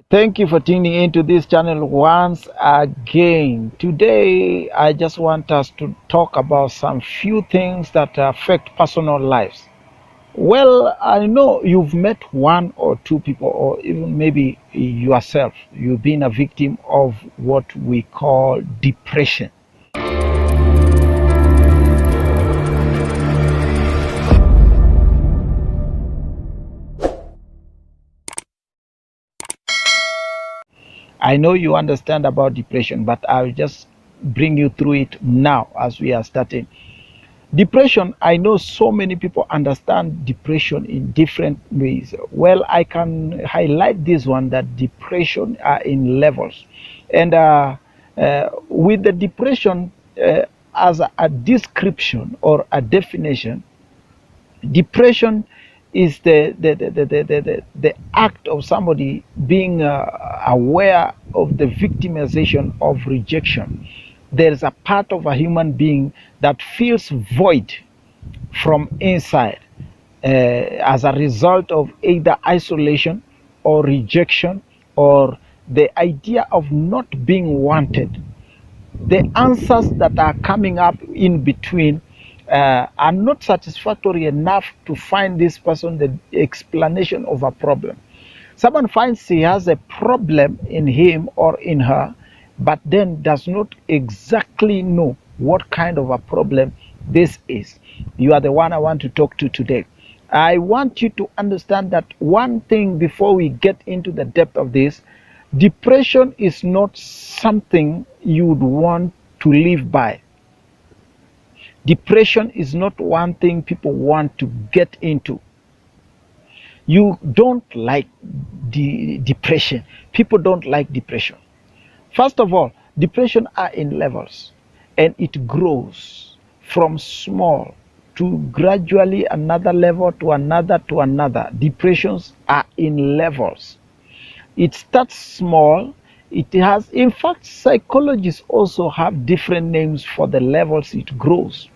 Thank you for tuning into this channel once again. Today, I just want us to talk about some few things that affect personal lives. Well, I know you've met one or two people, or even maybe yourself. You've been a victim of what we call depression. I know you understand about depression, but I'll just bring you through it now as we are starting. Depression, I know so many people understand depression in different ways. Well, I can highlight this one that depression are in levels. And with the depression as a description or a definition, depression is the act of somebody being aware of the victimization of rejection. There is a part of a human being that feels void from inside as a result of either isolation or rejection or the idea of not being wanted. The answers that are coming up in between are not satisfactory enough to find this person the explanation of a problem. Someone finds he has a problem in him or in her, but then does not exactly know what kind of a problem this is. You are the one I want to talk to today. I want you to understand that one thing before we get into the depth of this: depression is not something you would want to live by. Depression is not one thing people want to get into. You don't like depression. People don't like depression. First of all, depression are in levels, and it grows from small to gradually another level to another to another. Depressions are in levels. It starts small. It has, in fact, psychologists also have different names for the levels it grows.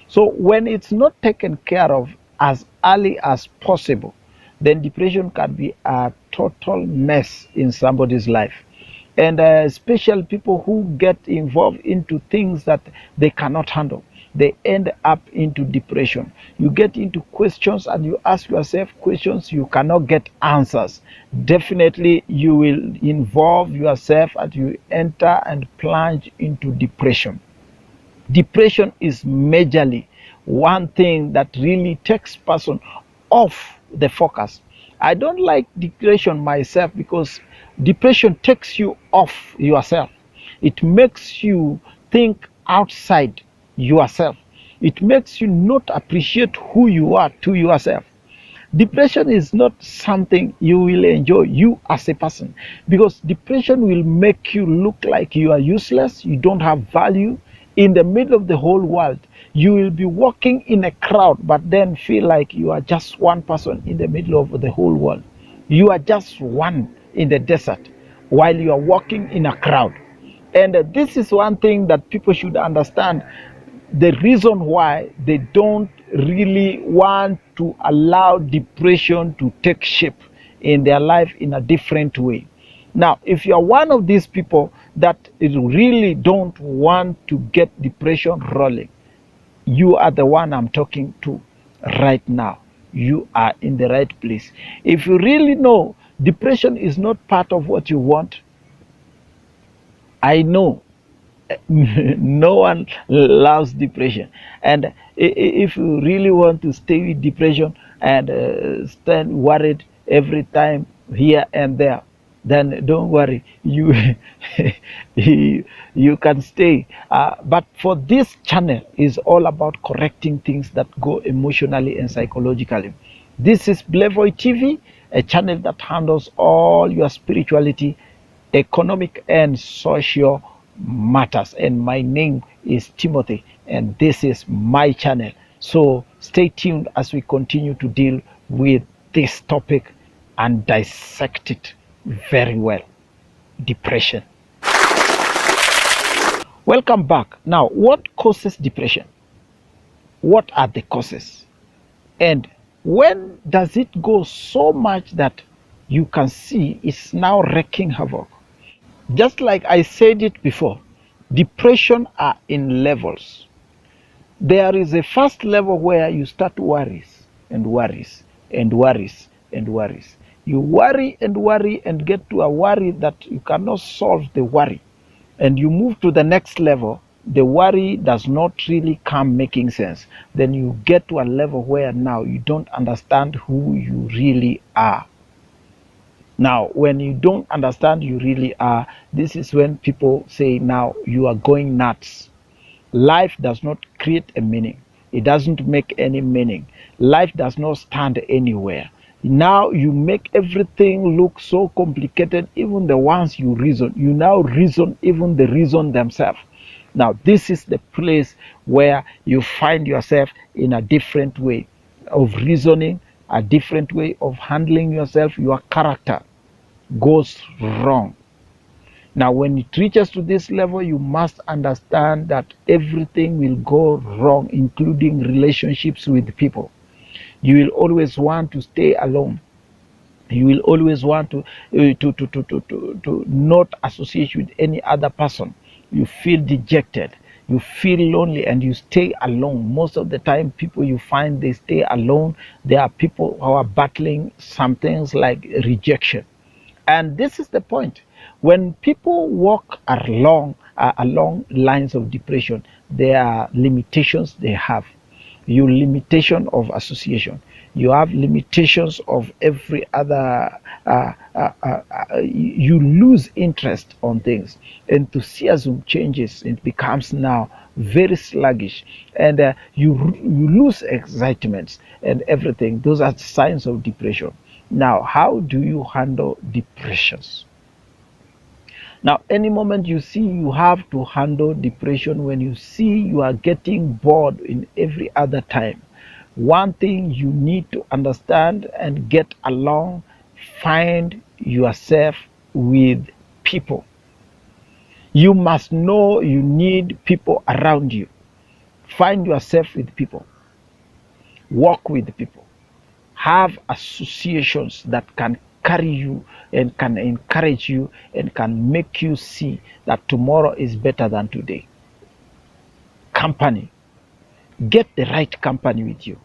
So when it's not taken care of as early as possible, then depression can be a total mess in somebody's life. And especially people who get involved into things that they cannot handle, they end up into depression. You get into questions and you ask yourself questions, you cannot get answers. Definitely you will involve yourself and you enter and plunge into depression. Depression is majorly one thing that really takes person off the focus. I don't like depression myself because depression takes you off yourself. It makes you think outside yourself. It makes you not appreciate who you are to yourself. Depression is not something you will enjoy, you as a person, because depression will make you look like you are useless, you don't have value in the middle of the whole world. You will be walking in a crowd, but then feel like you are just one person in the middle of the whole world. You are just one in the desert while you are walking in a crowd. And this is one thing that people should understand, the reason why they don't really want to allow depression to take shape in their life in a different way. Now, if you are one of these people that really don't want to get depression rolling, you are the one I'm talking to right now. You are in the right place. If you really know depression is not part of what you want, I know no one loves depression. And if you really want to stay with depression and stand worried every time here and there, then don't worry, you you can stay. But for this channel is all about correcting things that go emotionally and psychologically. This is Blevoy TV, a channel that handles all your spirituality, economic and social matters. And my name is Timothy, and this is my channel. So stay tuned as we continue to deal with this topic and dissect it very well. Depression. Welcome back. Now, what causes depression? What are the causes? And when does it go so much that you can see it's now wreaking havoc. Just like I said it before, depression are in levels. There is a first level where you start worries and worries and worries and worries. You worry and get to a worry that you cannot solve the worry. And you move to the next level, the worry does not really come making sense. Then you get to a level where now you don't understand who you really are. Now, when you don't understand who you really are, this is when people say now you are going nuts. Life does not create a meaning. It doesn't make any meaning. Life does not stand anywhere. Now you make everything look so complicated, even the ones you reason. You now reason even the reason themselves. Now this is the place where you find yourself in a different way of reasoning, a different way of handling yourself. Your character goes wrong. Now, when it reaches to this level, you must understand that everything will go wrong, including relationships with people. You will always want to stay alone. You will always want to not associate with any other person. You feel dejected. You feel lonely and you stay alone. Most of the time, people you find they stay alone. There are people who are battling some things like rejection. And this is the point. When people walk along lines of depression, there are limitations they have. You limitation of association. You have limitations of every other. You lose interest on things. Enthusiasm changes. It becomes now very sluggish, and you lose excitement and everything. Those are signs of depression. Now, how do you handle depressions? Now, any moment you see you have to handle depression, when you see you are getting bored in every other time, one thing you need to understand and get along, find yourself with people. You must know you need people around you. Find yourself with people. Walk with people. Have associations that can carry you and can encourage you and can make you see that tomorrow is better than today. Company. Get the right company with you.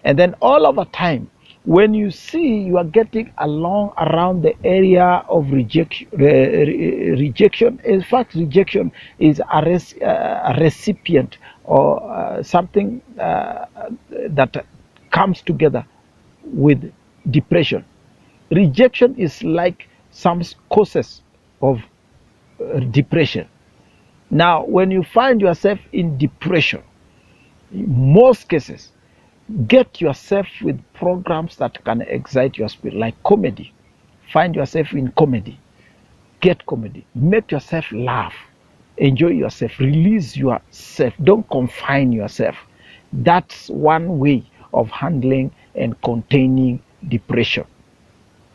And then all over time, when you see you are getting along around the area of rejection, in fact, rejection is a recipient or something that comes together with depression. Rejection is like some causes of depression. Now, when you find yourself in depression, in most cases, get yourself with programs that can excite your spirit, like comedy. Find yourself in comedy. Get comedy. Make yourself laugh. Enjoy yourself. Release yourself. Don't confine yourself. That's one way of handling and containing depression.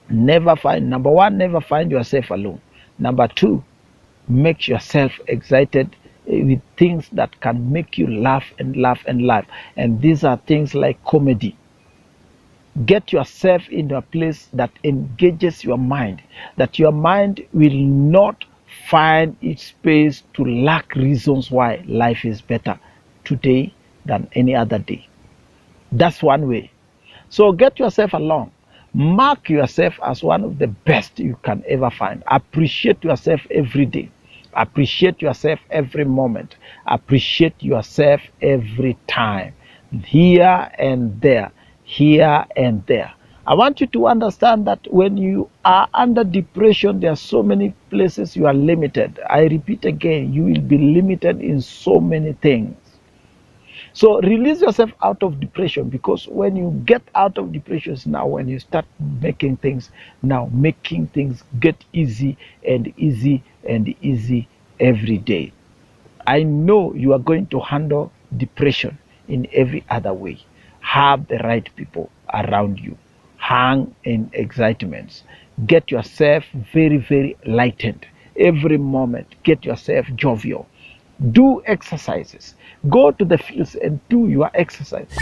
Number one, never find yourself alone. Number two, make yourself excited with things that can make you laugh and laugh and laugh. And these are things like comedy. Get yourself in a place that engages your mind, that your mind will not find its space to lack reasons why life is better today than any other day. That's one way. So get yourself along. Mark yourself as one of the best you can ever find. Appreciate yourself every day. Appreciate yourself every moment. Appreciate yourself every time. Here and there. Here and there. I want you to understand that when you are under depression, there are so many places you are limited. I repeat again, you will be limited in so many things. So release yourself out of depression, because when you get out of depression now, when you start making things get easy and easy and easy every day. I know you are going to handle depression in every other way. Have the right people around you. Hang in excitements. Get yourself very, very lightened. Every moment, get yourself jovial. Do exercises. Go to the fields and do your exercise.